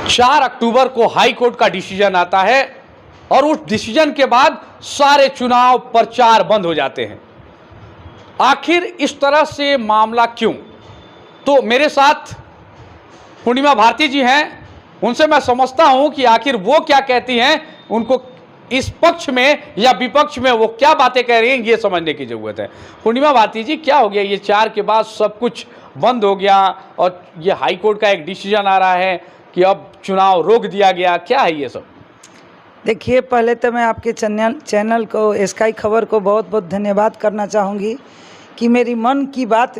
4 अक्टूबर को high court का decision आता है और उस डिसीजन के बाद सारे चुनाव प्रचार बंद हो जाते हैं। आखिर इस तरह से मामला क्यों? तो मेरे साथ पूर्णिमा भारती जी हैं, उनसे मैं समझता हूं कि आखिर वो क्या कहती हैं, उनको इस पक्ष में या विपक्ष में वो क्या बातें कह रही हैं ये समझने की ज़रूरत है। पूर्णिमा भारती जी, क्या हो गया? ये 4 के बाद सब कुछ बंद हो गया और ये हाई कोर्ट का एक डिसीजन आ रहा है कि अब चुनाव रोक दिया गया, क्या है ये सब? देखिए, पहले तो मैं आपके चैनल को, स्काई खबर को बहुत बहुत धन्यवाद करना चाहूँगी कि मेरी मन की बात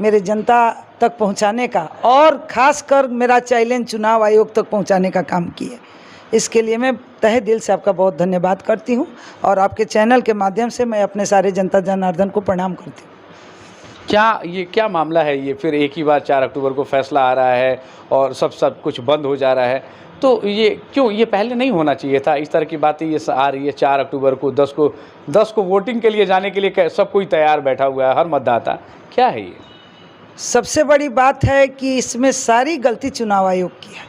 मेरे जनता तक पहुंचाने का और ख़ासकर मेरा चैलेंज चुनाव आयोग तक पहुंचाने का काम किए। इसके लिए मैं तहे दिल से आपका बहुत धन्यवाद करती हूं और आपके चैनल के माध्यम से मैं अपने सारे जनता जनार्दन को प्रणाम करती हूं। क्या मामला है ये? फिर एक ही बार 4 अक्टूबर को फैसला आ रहा है और सब कुछ बंद हो जा रहा है, तो ये क्यों? ये पहले नहीं होना चाहिए था? इस तरह की बातें ये आ रही है 4 अक्टूबर को, 10 को वोटिंग के लिए जाने के लिए सब कोई तैयार बैठा हुआ है, हर मतदाता। क्या है ये? सबसे बड़ी बात है कि इसमें सारी गलती चुनाव आयोग की है।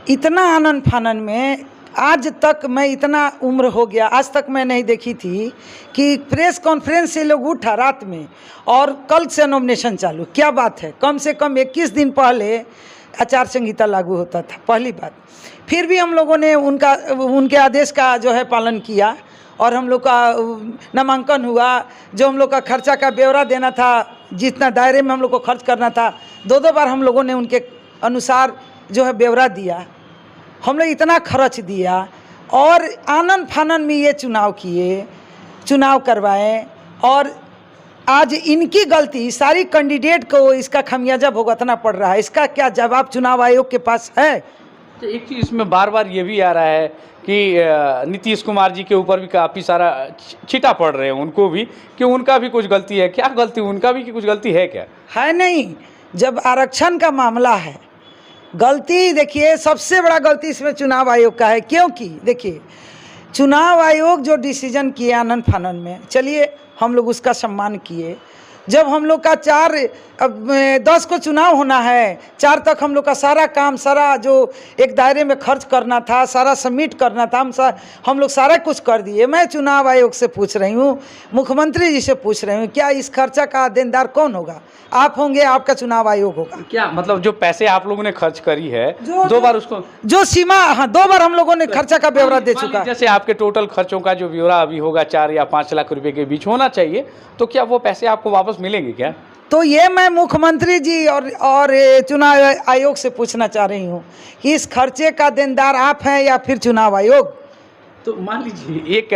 इतना आनन फानन में आज तक मैं, इतना उम्र हो गया, आज तक मैं नहीं देखी थी कि प्रेस कॉन्फ्रेंस से लोग उठा रात में और कल से नॉमिनेशन चालू। क्या बात है? कम से कम 21 दिन पहले आचार संहिता लागू होता था, पहली बात। फिर भी हम लोगों ने उनके आदेश का जो है पालन किया और हम लोग का नामांकन हुआ। जो हम लोग का खर्चा का ब्यौरा देना था, जितना दायरे में हम लोग को खर्च करना था, 2 बार हम लोगों ने उनके अनुसार जो है ब्यौरा दिया। हम लोग इतना खर्च दिया और आनन फानन में ये चुनाव किए, चुनाव करवाएं और आज इनकी गलती, सारी कैंडिडेट को इसका खमियाजा भुगतना पड़ रहा है। इसका क्या जवाब चुनाव आयोग के पास है? तो एक चीज़ इसमें बार बार ये भी आ रहा है कि नीतीश कुमार जी के ऊपर भी काफ़ी सारा छिटा पड़ रहे हैं उनको भी, कि उनका भी कुछ गलती है। क्या गलती उनका भी, कि कुछ गलती है क्या? है नहीं। जब आरक्षण का मामला है, गलती देखिए सबसे बड़ा गलती इसमें चुनाव आयोग का है। क्योंकि देखिए, चुनाव आयोग जो डिसीजन किए आनन फानन में, चलिए हम लोग उसका सम्मान किए। जब हम लोग का 10 को चुनाव होना है, 4 तक हम लोग का सारा काम, सारा जो एक दायरे में खर्च करना था, सारा सबमिट करना था, हम लोग सारा कुछ कर दिए। मैं चुनाव आयोग से पूछ रही हूँ, मुख्यमंत्री जी से पूछ रही हूँ, क्या इस खर्चा का देनदार कौन होगा? आप होंगे, आपका चुनाव आयोग होगा क्या? मतलब जो पैसे आप लोगों ने खर्च करी है, 2 बार उसको जो सीमा, हाँ 2 बार हम लोगों ने खर्चा का ब्यौरा दे चुका है। जैसे आपके टोटल खर्चों का जो ब्यौरा अभी होगा 4 या 5 लाख रुपए के बीच होना चाहिए, तो क्या वो पैसे आपको वापस मिलेंगे क्या? तो ये मैं मुख्यमंत्री जी और चुनाव आयोग से पूछना चाह रही हूँ कि इस खर्चे का देनदार आप हैं या फिर चुनाव आयोग? तो मान लीजिए एक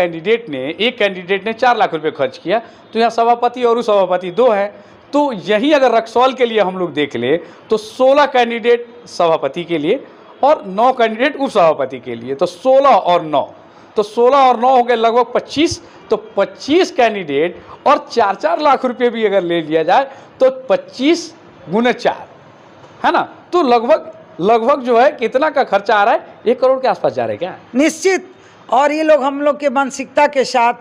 कैंडिडेट ने 4 लाख रुपए खर्च किया, तो यहाँ सभापति और सभापति 2 है, तो यही अगर रक्सौल के लिए हम लोग देख ले तो 16 कैंडिडेट सभापति के लिए और 9 कैंडिडेट उप सभापति के लिए, तो 16 और 9, तो 16 और 9 हो गए लगभग 25। तो 25 कैंडिडेट और 4-4 लाख रुपए भी अगर ले लिया जाए तो 25 गुने 4 है ना, तो लगभग जो है कितना का खर्चा आ रहा है? 1 करोड़ के आसपास जा रहा है क्या? निश्चित। और ये लोग हम लोग के मानसिकता के साथ,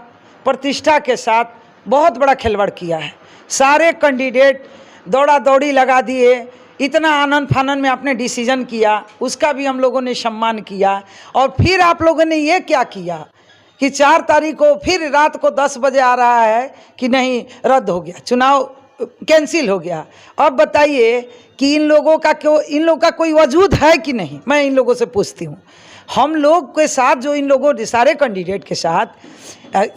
प्रतिष्ठा के साथ बहुत बड़ा खिलवाड़ किया है। सारे कैंडिडेट दौड़ा दौड़ी लगा दिए। इतना आनंद फानन में आपने डिसीजन किया, उसका भी हम लोगों ने सम्मान किया। और फिर आप लोगों ने ये क्या किया कि 4 तारीख को फिर रात को 10 बजे आ रहा है कि नहीं, रद्द हो गया, चुनाव कैंसिल हो गया। अब बताइए कि इन लोगों का कोई वजूद है कि नहीं? मैं इन लोगों से पूछती हूँ। हम लोग के साथ जो इन लोगों, सारे कैंडिडेट के साथ,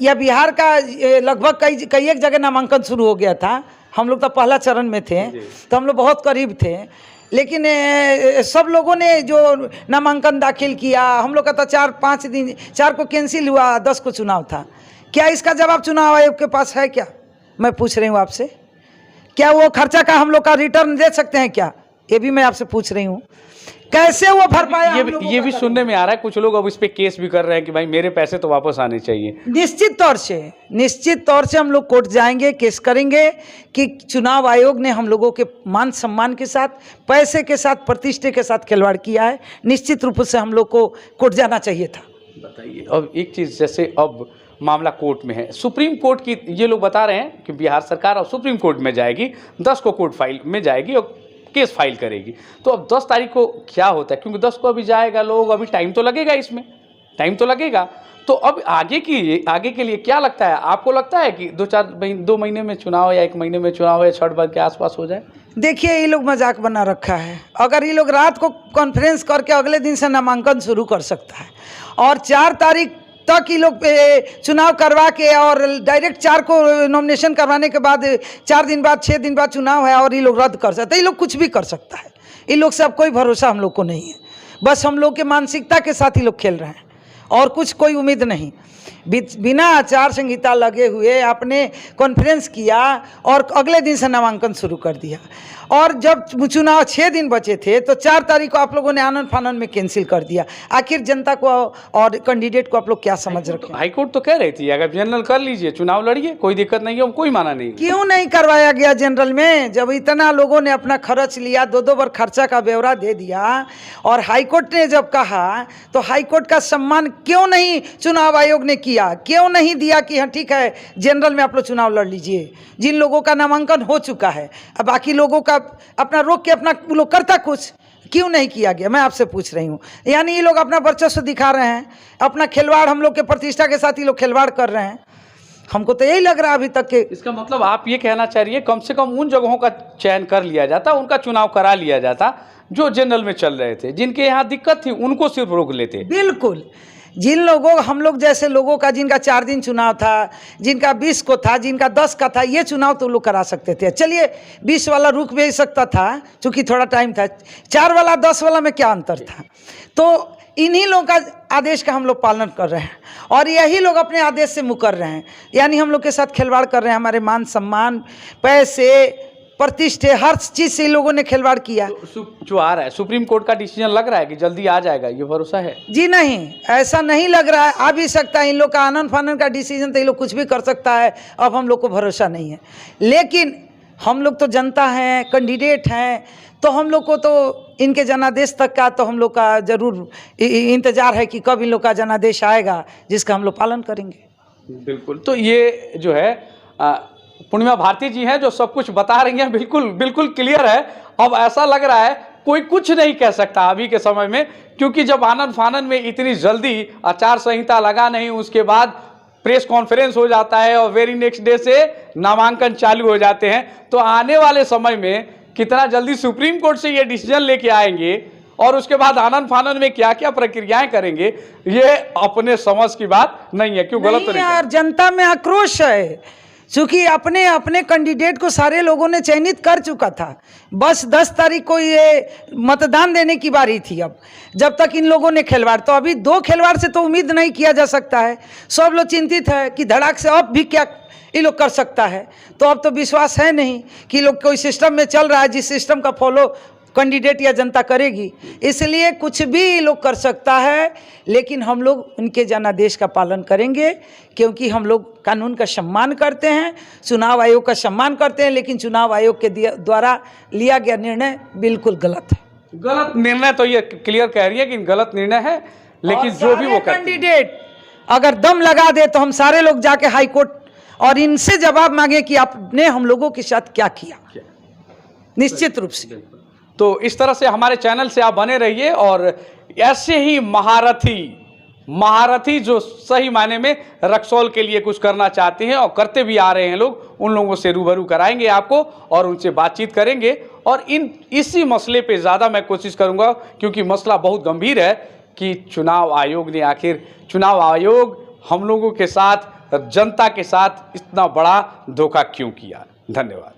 या बिहार का लगभग कई एक जगह नामांकन शुरू हो गया था। हम लोग तो पहला चरण में थे, तो हम लोग बहुत करीब थे, लेकिन सब लोगों ने जो नामांकन दाखिल किया, हम लोग का तो 4-5 दिन, 4 को कैंसिल हुआ, 10 को चुनाव था। क्या इसका जवाब चुनाव आयोग के पास है क्या? मैं पूछ रही हूँ आपसे। क्या वो खर्चा का हम लोग का रिटर्न दे सकते हैं क्या? ये भी मैं आपसे पूछ रही हूँ। कैसे वो भर पाया? ये भी सुनने में आ रहा है, कुछ लोग अब इस पे केस भी कर रहे हैं कि भाई मेरे पैसे तो वापस आने चाहिए। निश्चित तौर से हम लोग कोर्ट जाएंगे, केस करेंगे कि चुनाव आयोग ने हम लोगों के मान सम्मान के साथ, पैसे के साथ, प्रतिष्ठा के साथ खिलवाड़ किया है। निश्चित रूप से हम लोग को कोर्ट जाना चाहिए था। बताइए, अब एक चीज़, जैसे अब मामला कोर्ट में है, सुप्रीम कोर्ट की ये लोग बता रहे हैं कि बिहार सरकार अब सुप्रीम कोर्ट में जाएगी, 10 को कोर्ट फाइल में जाएगी और केस फाइल करेगी। तो अब 10 तारीख को क्या होता है, क्योंकि 10 को अभी जाएगा लोग, अभी टाइम तो लगेगा, इसमें टाइम तो लगेगा। तो अब आगे के लिए क्या लगता है आपको? लगता है कि 2 महीने में चुनाव या 1 महीने में चुनाव या छठ पर्व के आसपास हो जाए? देखिए, ये लोग मजाक बना रखा है। अगर ये लोग रात को कॉन्फ्रेंस करके अगले दिन से नामांकन शुरू कर सकता है और 4 तारीख तक ये लोग चुनाव करवा के और डायरेक्ट 4 को नॉमिनेशन करवाने के बाद 4 दिन बाद 6 दिन बाद चुनाव है और ये लोग रद्द कर सकते हैं। ये लोग कुछ भी कर सकता है। ये लोग से अब कोई भरोसा हम लोग को नहीं है। बस हम लोग के मानसिकता के साथ ही लोग खेल रहे हैं और कुछ कोई उम्मीद नहीं। बिना आचार संहिता लगे हुए आपने कॉन्फ्रेंस किया और अगले दिन से नामांकन शुरू कर दिया। और जब चुनाव 6 दिन बचे थे तो 4 तारीख को आप लोगों ने आनन फानन में कैंसिल कर दिया। आखिर जनता को और कैंडिडेट को आप लोग क्या समझ रखे? हाईकोर्ट तो कह रही थी अगर जनरल कर लीजिए, चुनाव लड़िए, कोई दिक्कत नहीं है, कोई माना नहीं। क्यों नहीं करवाया गया जनरल में? जब इतना लोगों ने अपना खर्च लिया, 2 बार खर्चा का ब्यौरा दे दिया और हाईकोर्ट ने जब कहा तो हाईकोर्ट का सम्मान क्यों नहीं चुनाव आयोग ने किया? क्यों नहीं दिया कि हाँ ठीक है जनरल में आप लोग चुनाव लड़ लीजिए? जिन लोगों का नामांकन हो चुका है, अब बाकी लोगों का अपना रोक के अपना लोग करता कुछ क्यों नहीं किया गया? मैं आपसे पूछ रही हूँ। यानी ये लोग अपना वर्चस्व दिखा रहे हैं, अपना खिलवाड़ हम लोग के प्रतिष्ठा के साथ ये लोग खिलवाड़ कर रहे हैं। हमको तो यही लग रहा है अभी तक के। इसका मतलब आप ये कहना चाह रही है कम से कम उन जगहों का चयन कर लिया जाता, उनका चुनाव करा लिया जाता जो जनरल में चल रहे थे, जिनके यहाँ दिक्कत थी उनको सिर्फ रोक लेते। बिल्कुल, जिन लोगों हम लोग जैसे लोगों का जिनका 4 दिन चुनाव था, जिनका 20 को था, जिनका 10 का था, ये चुनाव तो लोग करा सकते थे। चलिए 20 वाला रुक भी सकता था क्योंकि थोड़ा टाइम था। 4 वाला 10 वाला में क्या अंतर था? तो इन्हीं लोगों का आदेश का हम लोग पालन कर रहे हैं और यही लोग अपने आदेश से मुकर रहे हैं। यानी हम लोग के साथ खिलवाड़ कर रहे हैं। हमारे मान सम्मान, पैसे, प्रतिष्ठे, हर चीज़ से इन लोगों ने खिलवाड़ किया। तो जो आ रहा है सुप्रीम कोर्ट का डिसीजन लग रहा है कि जल्दी आ जाएगा, ये भरोसा है? जी नहीं, ऐसा नहीं लग रहा है। आ भी सकता है। इन लोग का आनन फानन का डिसीजन तो ये लोग कुछ भी कर सकता है। अब हम लोग को भरोसा नहीं है। लेकिन हम लोग तो जनता हैं, कैंडिडेट हैं, तो हम लोग को तो इनके जनादेश तक का तो हम लोग का ज़रूर इंतज़ार है कि कब इन लोग का जनादेश आएगा जिसका हम लोग पालन करेंगे। बिल्कुल। तो ये जो है पूर्णिमा भारती जी हैं जो सब कुछ बता रही हैं, बिल्कुल क्लियर है। अब ऐसा लग रहा है कोई कुछ नहीं कह सकता अभी के समय में, क्योंकि जब आनन फानन में इतनी जल्दी आचार संहिता लगा नहीं, उसके बाद प्रेस कॉन्फ्रेंस हो जाता है और वेरी नेक्स्ट डे से नामांकन चालू हो जाते हैं। तो आने वाले समय में कितना जल्दी सुप्रीम कोर्ट से ये डिसीजन लेके आएंगे और उसके बाद आनन फानन में क्या क्या प्रक्रियाएं करेंगे, ये अपने समझ की बात नहीं है। क्यों गलत? नहीं यार, जनता में आक्रोश है क्योंकि अपने कैंडिडेट को सारे लोगों ने चयनित कर चुका था। बस 10 तारीख को ये मतदान देने की बारी थी। अब जब तक इन लोगों ने खिलवाड़, तो अभी 2 खिलवाड़ से तो उम्मीद नहीं किया जा सकता है। सब लोग चिंतित है कि धड़ाक से अब भी क्या ये लोग कर सकता है। तो अब तो विश्वास है नहीं कि लोग कोई सिस्टम में चल रहा है जिस सिस्टम का फॉलो कैंडिडेट या जनता करेगी। इसलिए कुछ भी लोग कर सकता है, लेकिन हम लोग उनके जनादेश का पालन करेंगे क्योंकि हम लोग कानून का सम्मान करते हैं, चुनाव आयोग का सम्मान करते हैं। लेकिन चुनाव आयोग के द्वारा लिया गया निर्णय बिल्कुल गलत है। गलत निर्णय तो ये क्लियर कह रही है कि गलत निर्णय है, लेकिन जो भी वो कैंडिडेट अगर दम लगा दे तो हम सारे लोग जाके हाई कोर्ट और इनसे जवाब मांगे कि आपने हम लोगों के साथ क्या किया, निश्चित रूप से। तो इस तरह से हमारे चैनल से आप बने रहिए और ऐसे ही महारथी जो सही मायने में रक्सौल के लिए कुछ करना चाहते हैं और करते भी आ रहे हैं लोग, उन लोगों से रूबरू कराएंगे आपको और उनसे बातचीत करेंगे। और इसी मसले पे ज़्यादा मैं कोशिश करूंगा क्योंकि मसला बहुत गंभीर है कि चुनाव आयोग हम लोगों के साथ, जनता के साथ इतना बड़ा धोखा क्यों किया। धन्यवाद।